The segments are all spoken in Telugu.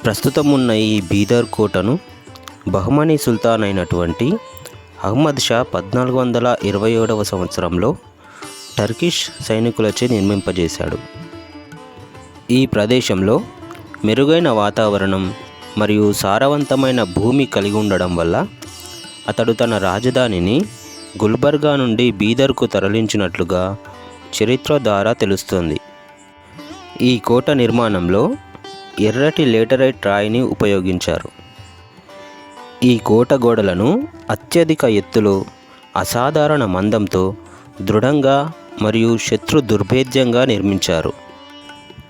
ప్రస్తుతం ఉన్న ఈ బీదర్ కోటను బహమనీ సుల్తాన్ అయినటువంటి అహ్మద్ షా 1427వ సంవత్సరంలో టర్కిష్ సైనికులచే నిర్మింపజేశాడు. ఈ ప్రదేశంలో మెరుగైన వాతావరణం మరియు సారవంతమైన భూమి కలిగి ఉండడం వల్ల అతడు తన రాజధానిని గుల్బర్గా నుండి బీదర్కు తరలించినట్లుగా చరిత్ర ద్వారా తెలుస్తుంది. ఈ కోట నిర్మాణంలో ఎర్రటి లేటరైట్ రాయిని ఉపయోగించారు. ఈ కోట గోడలను అత్యధిక ఎత్తులో అసాధారణ మందంతో దృఢంగా మరియు శత్రు దుర్భేద్యంగా నిర్మించారు.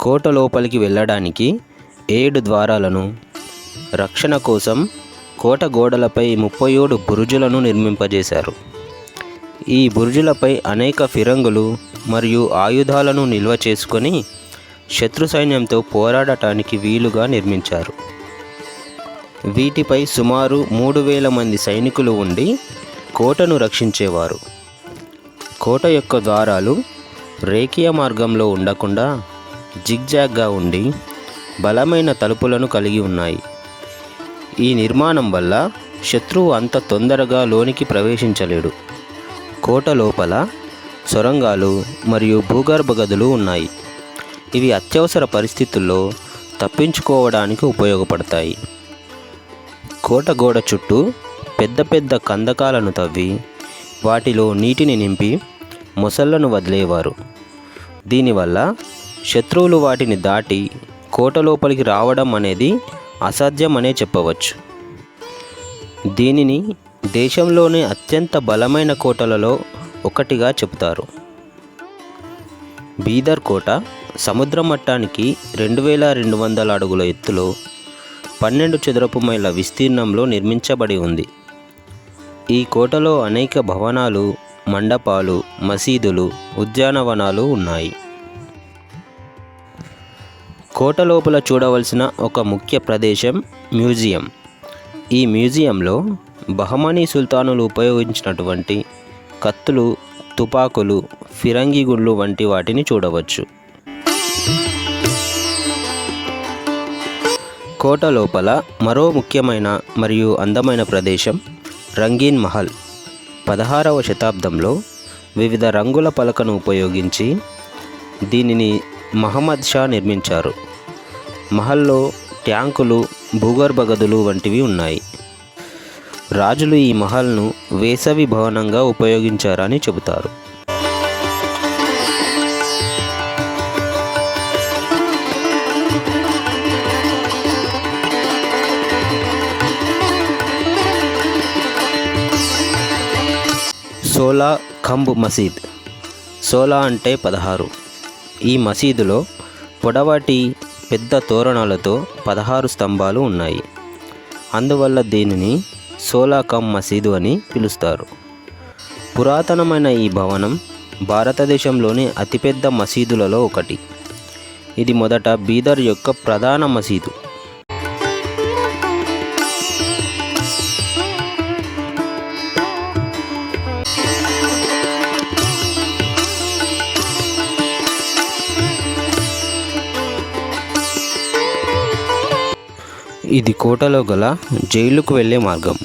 కోట లోపలికి వెళ్ళడానికి 7 ద్వారాలను, రక్షణ కోసం కోట గోడలపై 37 బురుజులను నిర్మింపజేశారు. ఈ బురుజులపై అనేక ఫిరంగులు మరియు ఆయుధాలను నిల్వ చేసుకొని శత్రు సైన్యంతో పోరాడటానికి వీలుగా నిర్మించారు. వీటిపై సుమారు 3000 మంది సైనికులు ఉండి కోటను రక్షించేవారు. కోట యొక్క ద్వారాలు రేఖీయ మార్గంలో ఉండకుండా జిగ్జాగ్గా ఉండి బలమైన తలుపులను కలిగి ఉన్నాయి. ఈ నిర్మాణం వల్ల శత్రువు అంత తొందరగా లోనికి ప్రవేశించలేడు. కోట లోపల సొరంగాలు మరియు భూగర్భ గదులు ఉన్నాయి. ఇవి అత్యవసర పరిస్థితుల్లో తప్పించుకోవడానికి ఉపయోగపడతాయి. కోట గోడ చుట్టూ పెద్ద పెద్ద కందకాలను తవ్వి వాటిలో నీటిని నింపి మొసళ్లను వదిలేవారు. దీనివల్ల శత్రువులు వాటిని దాటి కోట లోపలికి రావడం అనేది అసాధ్యమనే చెప్పవచ్చు. దీనిని దేశంలోనే అత్యంత బలమైన కోటలలో ఒకటిగా చెబుతారు. బీదర్ కోట సముద్ర మట్టానికి 2200 అడుగుల ఎత్తులో 12 చదరపు మైళ్ళ విస్తీర్ణంలో నిర్మించబడి ఉంది. ఈ కోటలో అనేక భవనాలు, మండపాలు, మసీదులు, ఉద్యానవనాలు ఉన్నాయి. కోట లోపల చూడవలసిన ఒక ముఖ్య ప్రదేశం మ్యూజియం. ఈ మ్యూజియంలో బహమనీ సుల్తానులు ఉపయోగించినటువంటి కత్తులు, తుపాకులు, ఫిరంగి గుండ్లు వంటి వాటిని చూడవచ్చు. కోట లోపల మరో ముఖ్యమైన మరియు అందమైన ప్రదేశం రంగీన్ మహల్. 16వ శతాబ్దంలో వివిధ రంగుల పలకను ఉపయోగించి దీనిని మహమ్మద్ షా నిర్మించారు. మహల్లో ట్యాంకులు, భూగర్భ గదులు వంటివి ఉన్నాయి. రాజులు ఈ మహల్ను వేసవి భవనంగా ఉపయోగించారని చెబుతారు. సోలా ఖంబ్ మసీద్. సోలా అంటే 16. ఈ మసీదులో పొడవాటి పెద్ద తోరణాలతో 16 స్తంభాలు ఉన్నాయి. అందువల్ల దీనిని సోలా ఖంబ్ మసీదు అని పిలుస్తారు. పురాతనమైన ఈ భవనం భారతదేశంలోని అతిపెద్ద మసీదులలో ఒకటి. ఇది మొదట బీదర్ యొక్క ప్రధాన మసీదు. ఇది కోటలో గల జైలుకు వెళ్ళే మార్గం.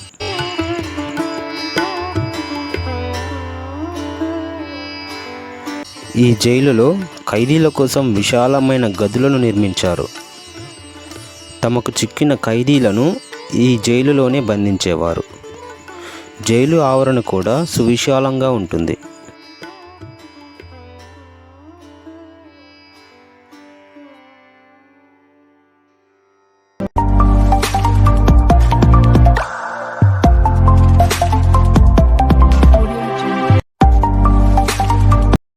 ఈ జైలులో ఖైదీల కోసం విశాలమైన గదులను నిర్మించారు. తమకు చిక్కిన ఖైదీలను ఈ జైలులోనే బంధించేవారు. జైలు ఆవరణ కూడా సువిశాలంగా ఉంటుంది.